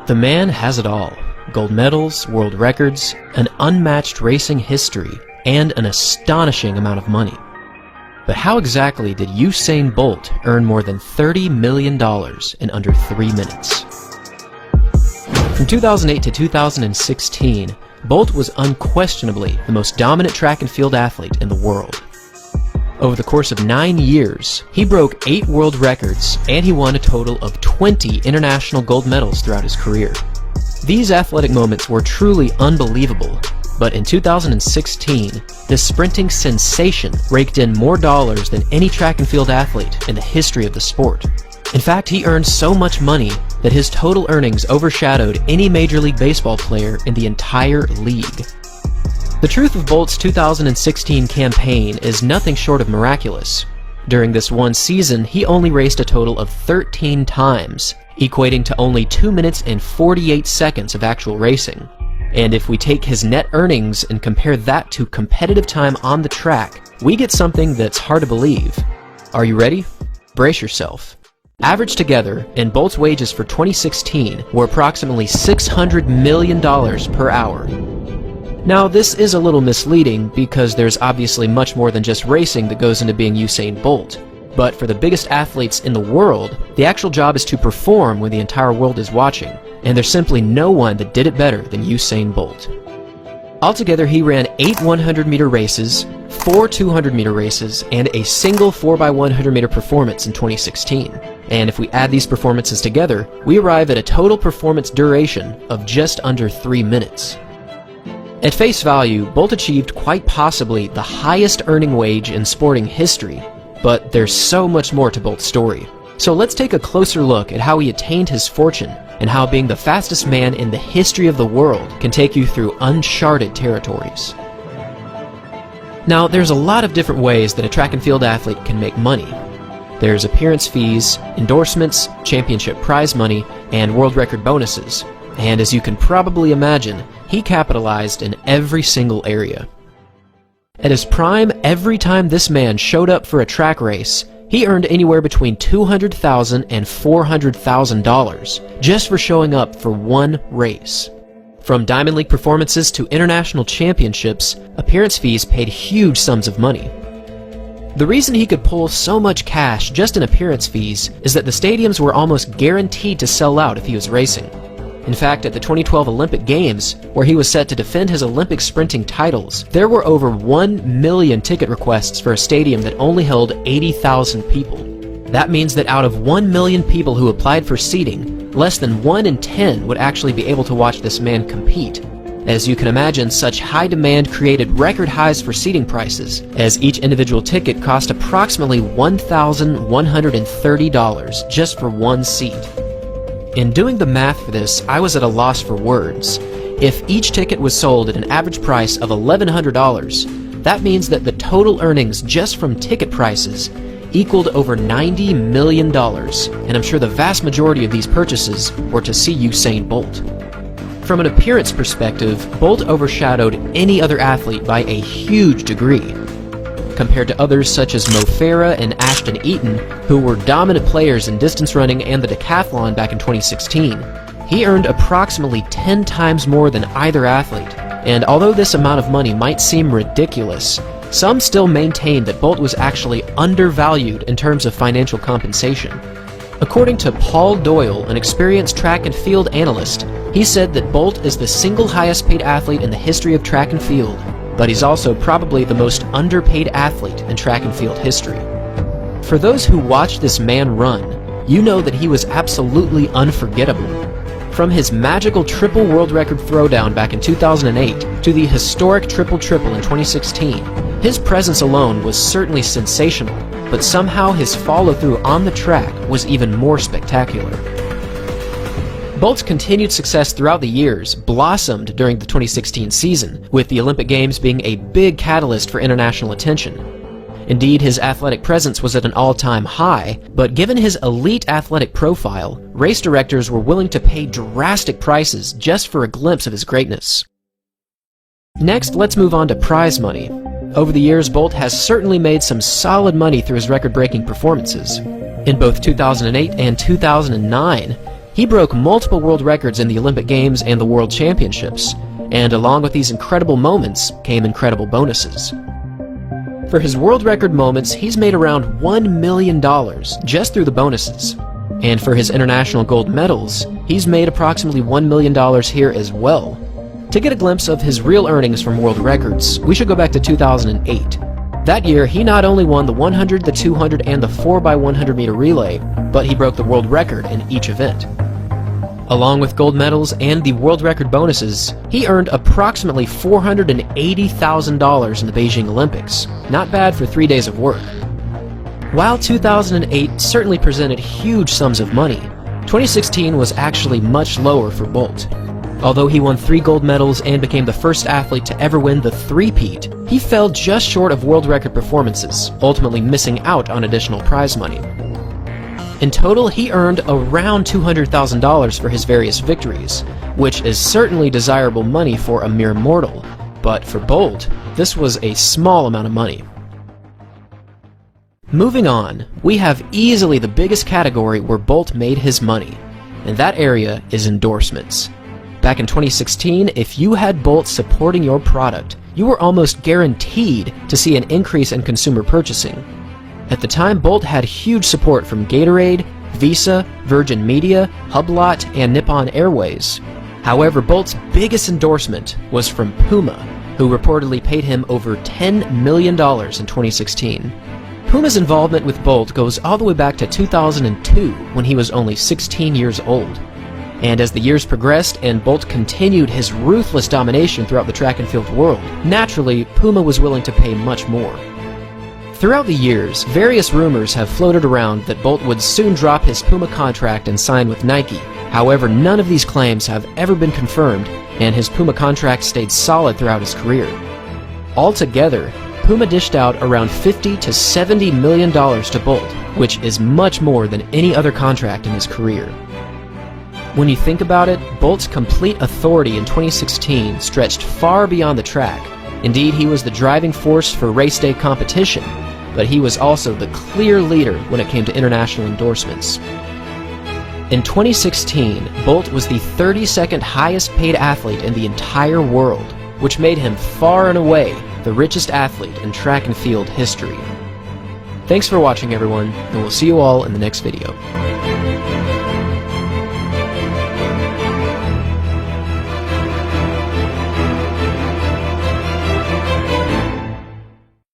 The man has it all: gold medals, world records, an unmatched racing history, and an astonishing amount of money. But how exactly did Usain Bolt earn more than $30 million in under 3 minutes? From 2008 to 2016, Bolt was unquestionably the most dominant track and field athlete in the world. Over the course of 9 years, he broke 8 world records, and he won a total of 20 international gold medals throughout his career. These athletic moments were truly unbelievable, but in 2016, this sprinting sensation raked in more dollars than any track and field athlete in the history of the sport. In fact, he earned so much money that his total earnings overshadowed any Major League Baseball player in the entire league. The truth of Bolt's 2016 campaign is nothing short of miraculous. During this one season, he only raced a total of 13 times, equating to only 2 minutes and 48 seconds of actual racing. And if we take his net earnings and compare that to competitive time on the track, we get something that's hard to believe. Are you ready? Brace yourself. Averaged together, and Bolt's wages for 2016 were approximately $600 million per hour. Now, this is a little misleading because there's obviously much more than just racing that goes into being Usain Bolt. But for the biggest athletes in the world, the actual job is to perform when the entire world is watching, and there's simply no one that did it better than Usain Bolt. Altogether, he ran 8 100-meter races, 4 200-meter races, and a single 4x100-meter performance in 2016. And if we add these performances together, we arrive at a total performance duration of just under 3 minutes. At face value, Bolt achieved quite possibly the highest earning wage in sporting history, but there's so much more to Bolt's story. So let's take a closer look at how he attained his fortune, and how being the fastest man in the history of the world can take you through uncharted territories. Now, there's a lot of different ways that a track and field athlete can make money. There's appearance fees, endorsements, championship prize money, and world record bonuses. And as you can probably imagine, he capitalized in every single area. At his prime, every time this man showed up for a track race, he earned anywhere between $200,000 and $400,000 just for showing up for one race. From Diamond League performances to international championships, appearance fees paid huge sums of money. The reason he could pull so much cash just in appearance fees is that the stadiums were almost guaranteed to sell out if he was racing. In fact, at the 2012 Olympic Games, where he was set to defend his Olympic sprinting titles, there were over 1 million ticket requests for a stadium that only held 80,000 people. That means that out of 1 million people who applied for seating, less than 1 in 10 would actually be able to watch this man compete. As you can imagine, such high demand created record highs for seating prices, as each individual ticket cost approximately $1,130 just for one seat. In doing the math for this, I was at a loss for words. If each ticket was sold at an average price of $1,100, that means that the total earnings just from ticket prices equaled over $90 million, and I'm sure the vast majority of these purchases were to see Usain Bolt. From an appearance perspective, Bolt overshadowed any other athlete by a huge degree. Compared to others such as Mo Farah and Ashton Eaton, who were dominant players in distance running and the decathlon back in 2016, he earned approximately 10 times more than either athlete. And although this amount of money might seem ridiculous, some still maintain that Bolt was actually undervalued in terms of financial compensation. According to Paul Doyle, an experienced track and field analyst, he said that Bolt is the single highest paid athlete in the history of track and field, but he's also probably the most underpaid athlete in track and field history. For those who watched this man run, you know that he was absolutely unforgettable. From his magical triple world record throwdown back in 2008 to the historic triple-triple in 2016, his presence alone was certainly sensational, but somehow his follow-through on the track was even more spectacular. Bolt's continued success throughout the years blossomed during the 2016 season, with the Olympic Games being a big catalyst for international attention. Indeed, his athletic presence was at an all-time high, but given his elite athletic profile, race directors were willing to pay drastic prices just for a glimpse of his greatness. Next, let's move on to prize money. Over the years, Bolt has certainly made some solid money through his record-breaking performances. In both 2008 and 2009, He broke multiple world records in the Olympic Games and the World Championships, and along with these incredible moments came incredible bonuses. For his world record moments, he's made around $1 million just through the bonuses. And for his international gold medals, he's made approximately $1 million here as well. To get a glimpse of his real earnings from world records, we should go back to 2008. That year, he not only won the 100, the 200, and the 4x100 meter relay, but he broke the world record in each event. Along with gold medals and the world record bonuses, he earned approximately $480,000 in the Beijing Olympics. Not bad for 3 days of work. While 2008 certainly presented huge sums of money, 2016 was actually much lower for Bolt. Although he won 3 gold medals and became the first athlete to ever win the three-peat, he fell just short of world record performances, ultimately missing out on additional prize money. In total, he earned around $200,000 for his various victories, which is certainly desirable money for a mere mortal, but for Bolt, this was a small amount of money. Moving on, we have easily the biggest category where Bolt made his money, and that area is endorsements. Back in 2016, if you had Bolt supporting your product, you were almost guaranteed to see an increase in consumer purchasing. At the time, Bolt had huge support from Gatorade, Visa, Virgin Media, Hublot, and Nippon Airways. However, Bolt's biggest endorsement was from Puma, who reportedly paid him over $10 million in 2016. Puma's involvement with Bolt goes all the way back to 2002, when he was only 16 years old. And as the years progressed and Bolt continued his ruthless domination throughout the track and field world, naturally, Puma was willing to pay much more. Throughout the years, various rumors have floated around that Bolt would soon drop his Puma contract and sign with Nike. However, none of these claims have ever been confirmed, and his Puma contract stayed solid throughout his career. Altogether, Puma dished out around $50 to $70 million to Bolt, which is much more than any other contract in his career. When you think about it, Bolt's complete authority in 2016 stretched far beyond the track. Indeed, he was the driving force for race day competition, but he was also the clear leader when it came to international endorsements. In 2016, Bolt was the 32nd highest paid athlete in the entire world, which made him far and away the richest athlete in track and field history. Thanks for watching, everyone, and we'll see you all in the next video.